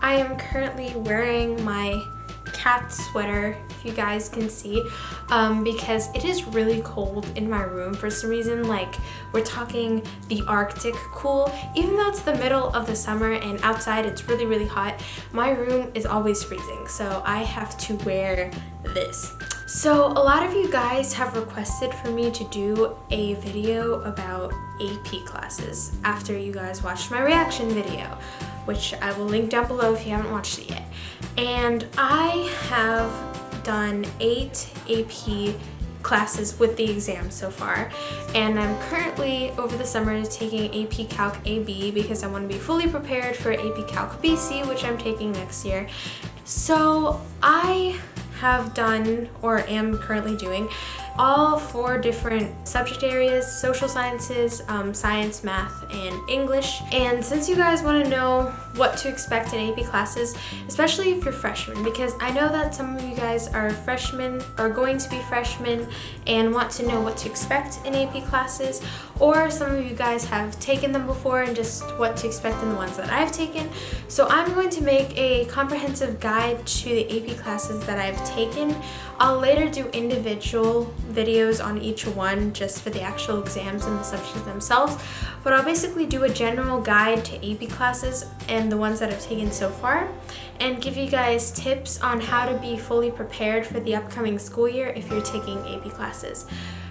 everyone. I am currently wearing my cat sweater, if you guys can see, because it is really cold in my room for some reason. Like, we're talking the Arctic cool. Even though it's the middle of the summer and outside it's really, really hot, my room is always freezing, so I have to wear this. So a lot of you guys have requested for me to do a video about AP classes after you guys watched my reaction video, which I will link down below if you haven't watched it yet. And I have done 8 AP classes with the exam so far, and I'm currently over the summer taking AP Calc AB because I want to be fully prepared for AP Calc BC, which I'm taking next year. So I have done, or am currently doing, all 4 different subject areas: social sciences, science, math, and English. And since you guys want to know what to expect in AP classes, especially if you're freshmen, because I know that some of you guys are freshmen or going to be freshmen and want to know what to expect in AP classes, or some of you guys have taken them before and just what to expect in the ones that I've taken. So I'm going to make a comprehensive guide to the AP classes that I've taken. I'll later do individual videos on each one just for the actual exams and the subjects themselves, but I'll basically do a general guide to AP classes and the ones that I've taken so far, and give you guys tips on how to be fully prepared for the upcoming school year if you're taking AP classes.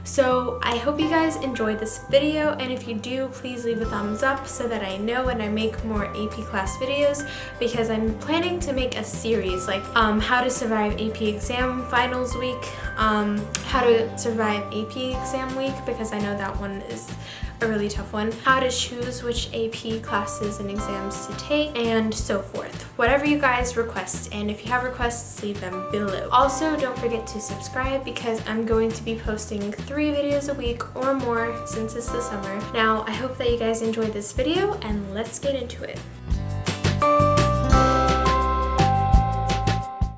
So I hope you guys enjoyed this video, and if you do, please leave a thumbs up so that I know when I make more AP class videos, because I'm planning to make a series like how to survive AP exam finals week, how to survive AP exam week, because I know that one is a really tough one, how to choose which AP classes and exams to take, and so forth. Whatever you guys request, and if you have requests, leave them below. Also, don't forget to subscribe because I'm going to be posting 3 videos a week or more since it's the summer. Now, I hope that you guys enjoyed this video, and let's get into it.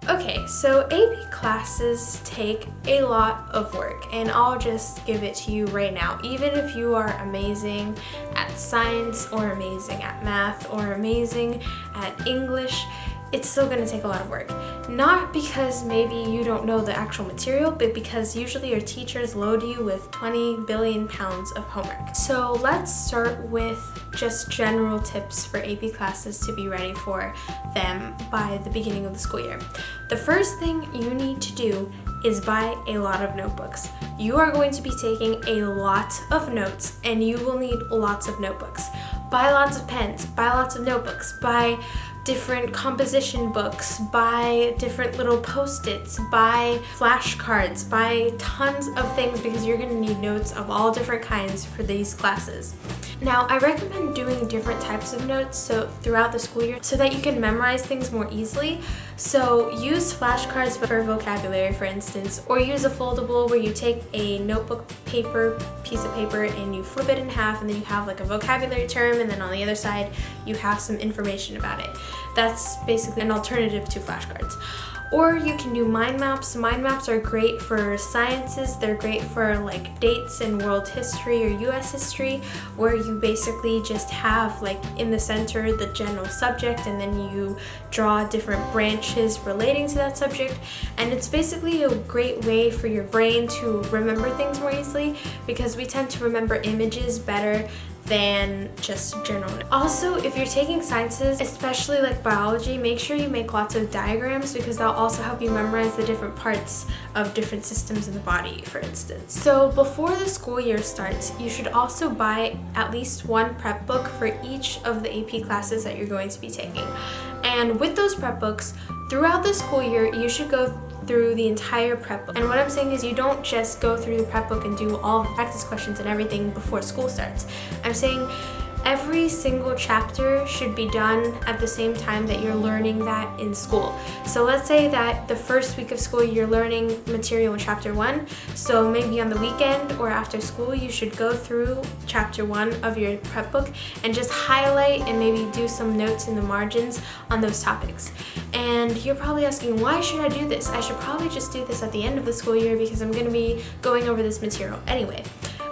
Okay, so AP classes take a lot of work, and I'll just give it to you right now. Even if you are amazing at science, or amazing at math, or amazing at English, it's still going to take a lot of work. Not because maybe you don't know the actual material, but because usually your teachers load you with 20 billion pounds of homework. So let's start with just general tips for AP classes to be ready for them by the beginning of the school year. The first thing you need to do is buy a lot of notebooks. You are going to be taking a lot of notes, and you will need lots of notebooks. Buy lots of pens, buy lots of notebooks, buy different composition books, buy different little post-its, buy flashcards, buy tons of things, because you're going to need notes of all different kinds for these classes. Now, I recommend doing different types of notes so throughout the school year so that you can memorize things more easily. So use flashcards for vocabulary, for instance, or use a foldable where you take a notebook piece of paper and you flip it in half, and then you have like a vocabulary term, and then on the other side you have some information about it. That's basically an alternative to flashcards. Or you can do mind maps. Mind maps are great for sciences. They're great for like dates in world history or US history, where you basically just have like in the center the general subject, and then you draw different branches relating to that subject. And it's basically a great way for your brain to remember things more easily, because we tend to remember images better than just general. Also, if you're taking sciences, especially like biology, make sure you make lots of diagrams, because that'll also help you memorize the different parts of different systems in the body, for instance. So before the school year starts, you should also buy at least 1 prep book for each of the AP classes that you're going to be taking. And with those prep books, throughout the school year, you should go through the entire prep book. And what I'm saying is, you don't just go through the prep book and do all the practice questions and everything before school starts. I'm saying every single chapter should be done at the same time that you're learning that in school. So let's say that the first week of school you're learning material in chapter 1, so maybe on the weekend or after school you should go through chapter 1 of your prep book and just highlight and maybe do some notes in the margins on those topics. And you're probably asking, why should I do this? I should probably just do this at the end of the school year because I'm going to be going over this material anyway.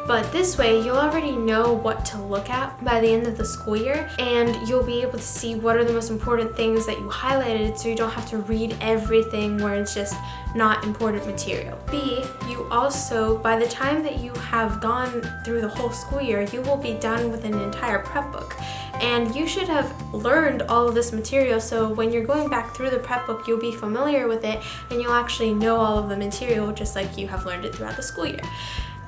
But this way, you'll already know what to look at by the end of the school year, and you'll be able to see what are the most important things that you highlighted, so you don't have to read everything where it's just not important material. B, you also, by the time that you have gone through the whole school year, you will be done with an entire prep book. And you should have learned all of this material, so when you're going back through the prep book, you'll be familiar with it and you'll actually know all of the material just like you have learned it throughout the school year.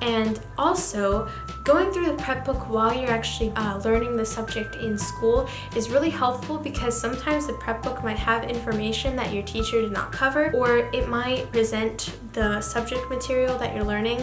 And also, going through the prep book while you're actually learning the subject in school is really helpful, because sometimes the prep book might have information that your teacher did not cover, or it might present the subject material that you're learning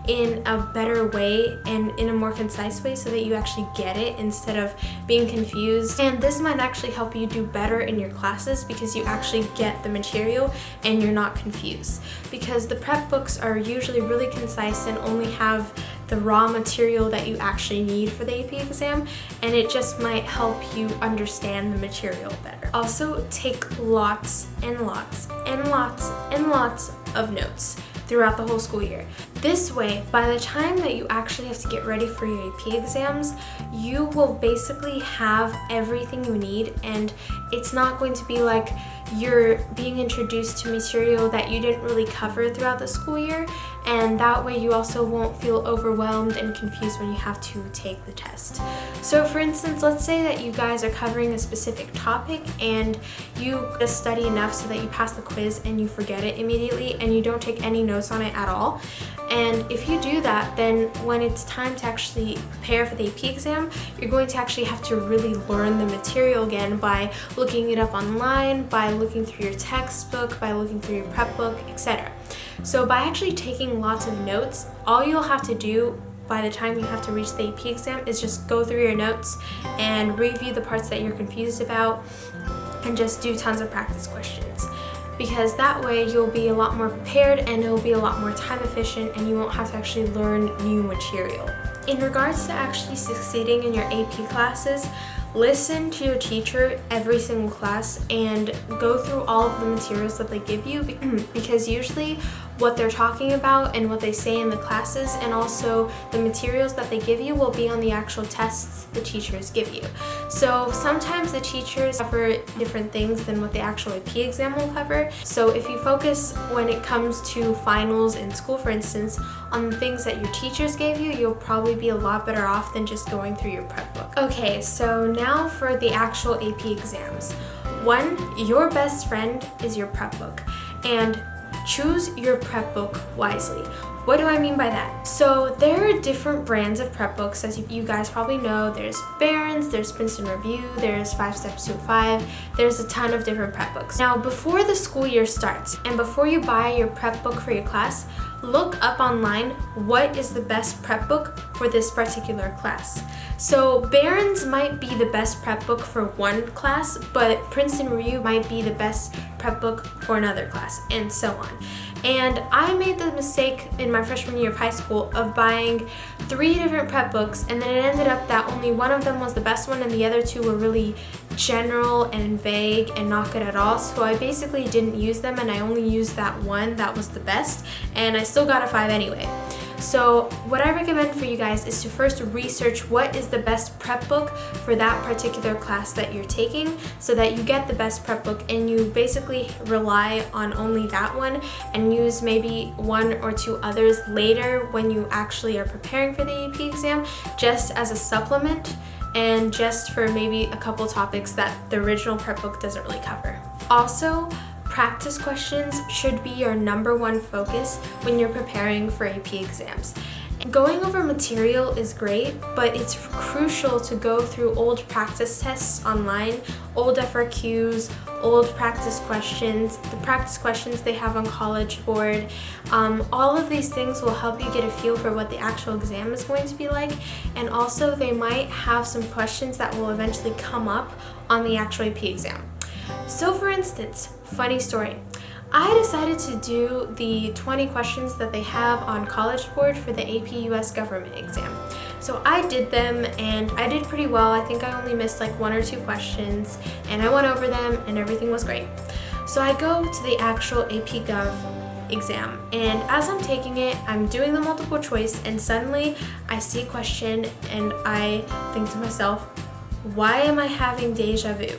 in a better way and in a more concise way so that you actually get it instead of being confused. And this might actually help you do better in your classes because you actually get the material and you're not confused. Because the prep books are usually really concise and only have the raw material that you actually need for the AP exam, and it just might help you understand the material better. Also, take lots and lots and lots and lots of notes throughout the whole school year. This way, by the time that you actually have to get ready for your AP exams, you will basically have everything you need, and it's not going to be like you're being introduced to material that you didn't really cover throughout the school year, and that way you also won't feel overwhelmed and confused when you have to take the test. So for instance, let's say that you guys are covering a specific topic and you just study enough so that you pass the quiz and you forget it immediately and you don't take any notes on it at all. And if you do that, then when it's time to actually prepare for the AP exam, you're going to actually have to really learn the material again by looking it up online, by looking through your textbook, by looking through your prep book, etc. So by actually taking lots of notes, all you'll have to do by the time you have to reach the AP exam is just go through your notes and review the parts that you're confused about and just do tons of practice questions. Because that way you'll be a lot more prepared and it'll be a lot more time efficient and you won't have to actually learn new material. In regards to actually succeeding in your AP classes, listen to your teacher every single class and go through all of the materials that they give you, because usually what they're talking about and what they say in the classes and also the materials that they give you will be on the actual tests the teachers give you. So sometimes the teachers cover different things than what the actual AP exam will cover. So if you focus when it comes to finals in school, for instance, on the things that your teachers gave you, you'll probably be a lot better off than just going through your prep book. Okay, so now for the actual AP exams. 1, your best friend is your prep book, and choose your prep book wisely. What do I mean by that? So there are different brands of prep books, as you guys probably know. There's Barron's, there's Princeton Review, there's 5 Steps to 5. There's a ton of different prep books. Now, before the school year starts and before you buy your prep book for your class, look up online what is the best prep book for this particular class. So Barron's might be the best prep book for one class, but Princeton Review might be the best prep book for another class, and so on. And I made the mistake in my freshman year of high school of buying 3 different prep books, and then it ended up that only one of them was the best one and the other 2 were really general and vague and not good at all. So I basically didn't use them, and I only used that one that was the best, and I still got a 5 anyway. So what I recommend for you guys is to first research what is the best prep book for that particular class that you're taking, so that you get the best prep book and you basically rely on only that one and use maybe 1 or 2 others later when you actually are preparing for the AP exam, just as a supplement and just for maybe a couple topics that the original prep book doesn't really cover. Also, practice questions should be your #1 focus when you're preparing for AP exams. Going over material is great, but it's crucial to go through old practice tests online, old FRQs, old practice questions, the practice questions they have on College Board. All of these things will help you get a feel for what the actual exam is going to be like, and also they might have some questions that will eventually come up on the actual AP exam. So for instance, funny story, I decided to do the 20 questions that they have on College Board for the AP US Government exam. So I did them and I did pretty well. I think I only missed like 1 or 2 questions and I went over them and everything was great. So I go to the actual AP Gov exam, and as I'm taking it, I'm doing the multiple choice, and suddenly I see a question and I think to myself, why am I having deja vu?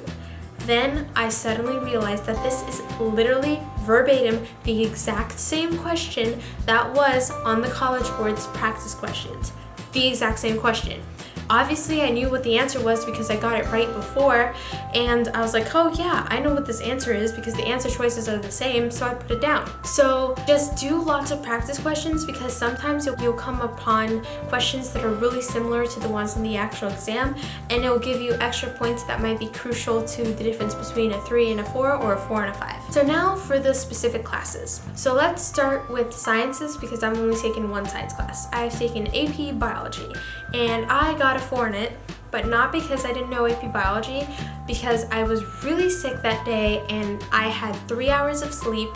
Then I suddenly realized that this is literally verbatim the exact same question that was on the College Board's practice questions. The exact same question. Obviously, I knew what the answer was because I got it right before, and I was like, oh yeah, I know what this answer is because the answer choices are the same, so I put it down. So just do lots of practice questions, because sometimes you'll come upon questions that are really similar to the ones in the actual exam, and it'll give you extra points that might be crucial to the difference between a 3 and a 4 or a 4 and a 5. So now for the specific classes. So let's start with sciences, because I'm only taking one science class. I've taken AP Biology, and I got a 4 in it, but not because I didn't know AP Biology, because I was really sick that day and I had 3 hours of sleep,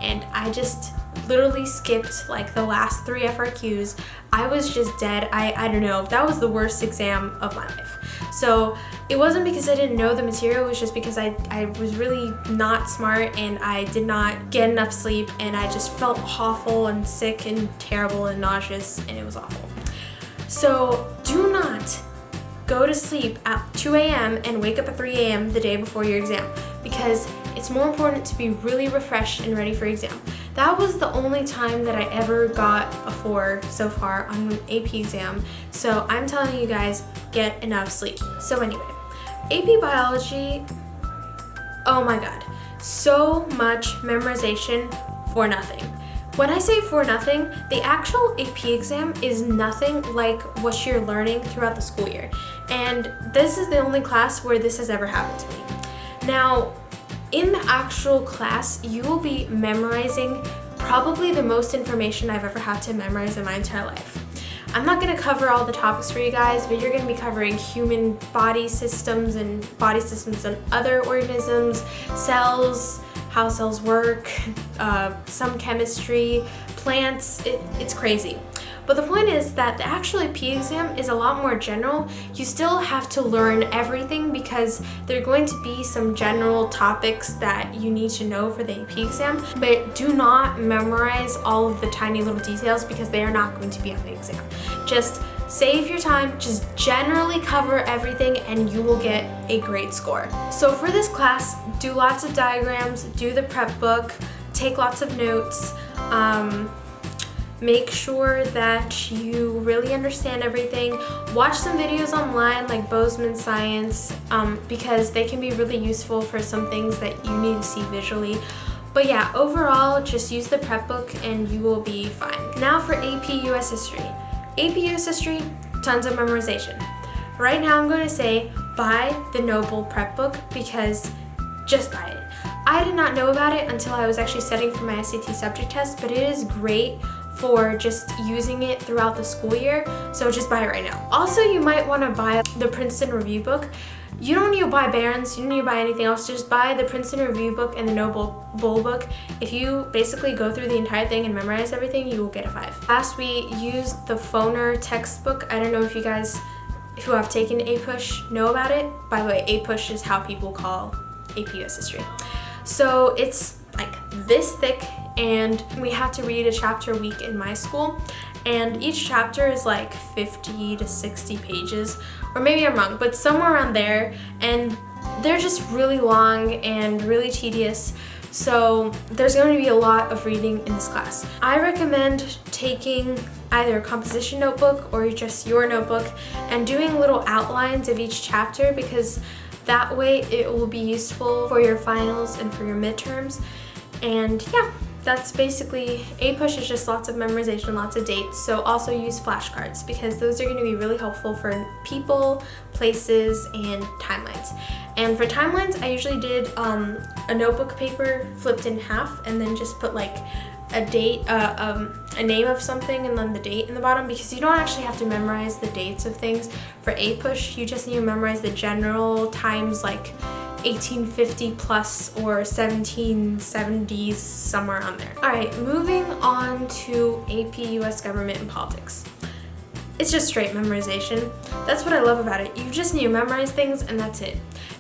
and I just literally skipped like the last 3 FRQs. I was just dead. I don't know, that was the worst exam of my life. So it wasn't because I didn't know the material, it was just because I was really not smart and I did not get enough sleep, and I just felt awful and sick and terrible and nauseous, and it was awful. So do not go to sleep at 2 a.m. and wake up at 3 a.m. the day before your exam, because it's more important to be really refreshed and ready for exam. That was the only time that I ever got a 4 so far on an AP exam, so I'm telling you guys, get enough sleep. So anyway, AP Biology, oh my god, so much memorization for nothing. When I say for nothing, the actual AP exam is nothing like what you're learning throughout the school year. And this is the only class where this has ever happened to me. Now, in the actual class, you will be memorizing probably the most information I've ever had to memorize in my entire life. I'm not going to cover all the topics for you guys, but you're going to be covering human body systems and other organisms, cells, how cells work, some chemistry, plants, it's crazy. But the point is that the actual AP exam is a lot more general. You still have to learn everything because there are going to be some general topics that you need to know for the AP exam, but do not memorize all of the tiny little details because they are not going to be on the exam. Just save your time, just generally cover everything, and you will get a great score. So for this class, do lots of diagrams, do the prep book, take lots of notes, make sure that you really understand everything. Watch some videos online like Bozeman Science, because they can be really useful for some things that you need to see visually. But yeah, overall, just use the prep book and you will be fine. Now for AP US History. AP US History, tons of memorization. Right now I'm going to say buy the Noble prep book, because just buy it. I did not know about it until I was actually studying for my SAT subject test, but it is great for just using it throughout the school year, so just buy it right now. Also, you might want to buy the Princeton Review book. You don't need to buy Barron's, you don't need to buy anything else, just buy the Princeton Review book and the Noble Bowl book. If you basically go through the entire thing and memorize everything, you will get a 5. Last, we used the Phoner textbook. I don't know if you guys who have taken APUSH know about it. By the way, APUSH is how people call AP US History. So it's like this thick, and we had to read a chapter a week in my school, and each chapter is like 50 to 60 pages, or maybe I'm wrong, but somewhere around there, and they're just really long and really tedious, so there's going to be a lot of reading in this class. I recommend taking either a composition notebook or just your notebook and doing little outlines of each chapter, because that way it will be useful for your finals and for your midterms. And yeah, that's basically, APUSH is just lots of memorization, lots of dates. So also use flashcards, because those are going to be really helpful for people, places, and timelines. And for timelines, I usually did a notebook paper flipped in half and then just put like a date, a name of something and then the date in the bottom, because you don't actually have to memorize the dates of things for APUSH. You just need to memorize the general times, like 1850 plus or 1770s, somewhere on there. Alright, moving on to AP US Government and Politics. It's just straight memorization. That's what I love about it. You just need to memorize things and that's it.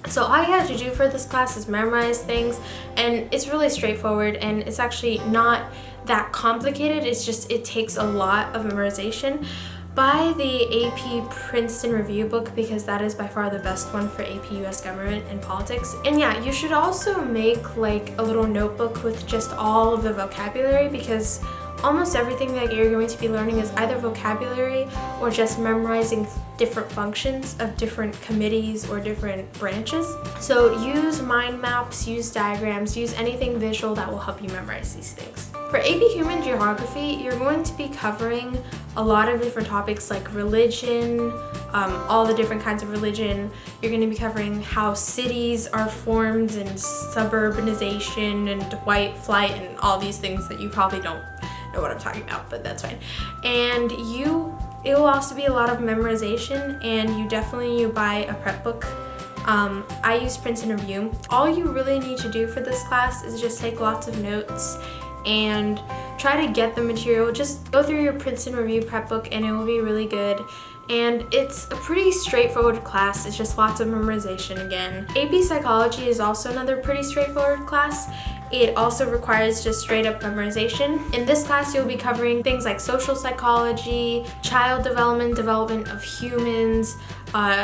So all you have to do for this class is memorize things, and it's really straightforward, and it's actually not that complicated. It's just, it takes a lot of memorization. Buy the AP Princeton Review book because that is by far the best one for AP US Government and Politics. And yeah, you should also make like a little notebook with just all of the vocabulary, because almost everything that you're going to be learning is either vocabulary or just memorizing different functions of different committees or different branches. So use mind maps, use diagrams, use anything visual that will help you memorize these things. For AP Human Geography, you're going to be covering a lot of different topics like religion, all the different kinds of religion. You're going to be covering how cities are formed and suburbanization and white flight and all these things that you probably don't know what I'm talking about, but that's fine. And it will also be a lot of memorization, and you buy a prep book. I use Princeton Review. All you really need to do for this class is just take lots of notes and try to get the material. Just go through your Princeton Review prep book and it will be really good. And it's a pretty straightforward class. It's just lots of memorization again. AP Psychology is also another pretty straightforward class. It also requires just straight up memorization. In this class, you'll be covering things like social psychology, child development, development of humans,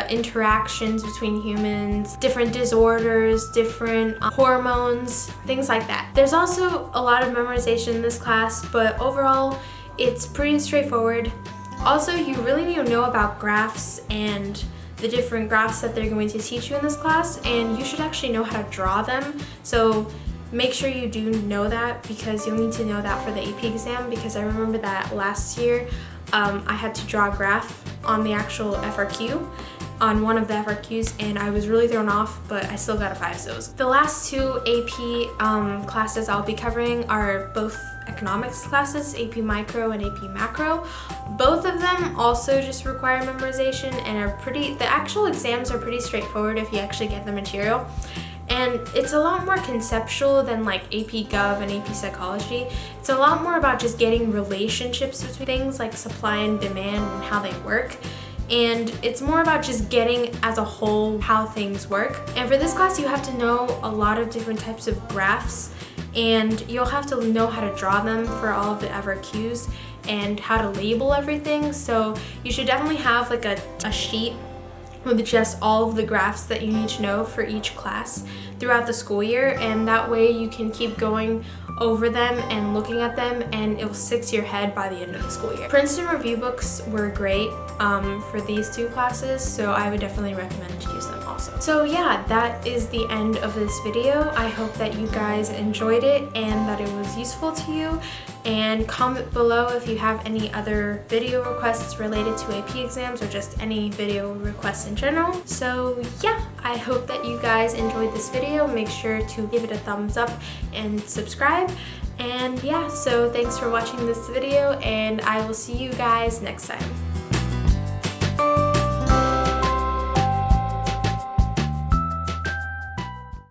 interactions between humans, different disorders, different hormones, things like that. There's also a lot of memorization in this class, but overall, it's pretty straightforward. Also, you really need to know about graphs and the different graphs that they're going to teach you in this class, and you should actually know how to draw them. So make sure you do know that, because you'll need to know that for the AP exam, because I remember that last year I had to draw a graph on the actual FRQ, on one of the FRQs, and I was really thrown off, but I still got a 5. So the last 2 AP classes I'll be covering are both economics classes, AP Micro and AP Macro. Both of them also just require memorization and the actual exams are pretty straightforward if you actually get the material. And it's a lot more conceptual than like AP Gov and AP Psychology. It's a lot more about just getting relationships between things like supply and demand and how they work. And it's more about just getting as a whole how things work. And for this class, you have to know a lot of different types of graphs, and you'll have to know how to draw them for all of the FRQs and how to label everything. So you should definitely have like a sheet with just all of the graphs that you need to know for each class throughout the school year, and that way you can keep going over them and looking at them, and it will stick to your head by the end of the school year. Princeton Review books were great for these 2 classes, so I would definitely recommend to use them also. So yeah, that is the end of this video. I hope that you guys enjoyed it and that it was useful to you, and comment below if you have any other video requests related to AP exams or just any video requests in general. So yeah, I hope that you guys enjoyed this video. Make sure to give it a thumbs up and subscribe. And yeah, so thanks for watching this video, and I will see you guys next time.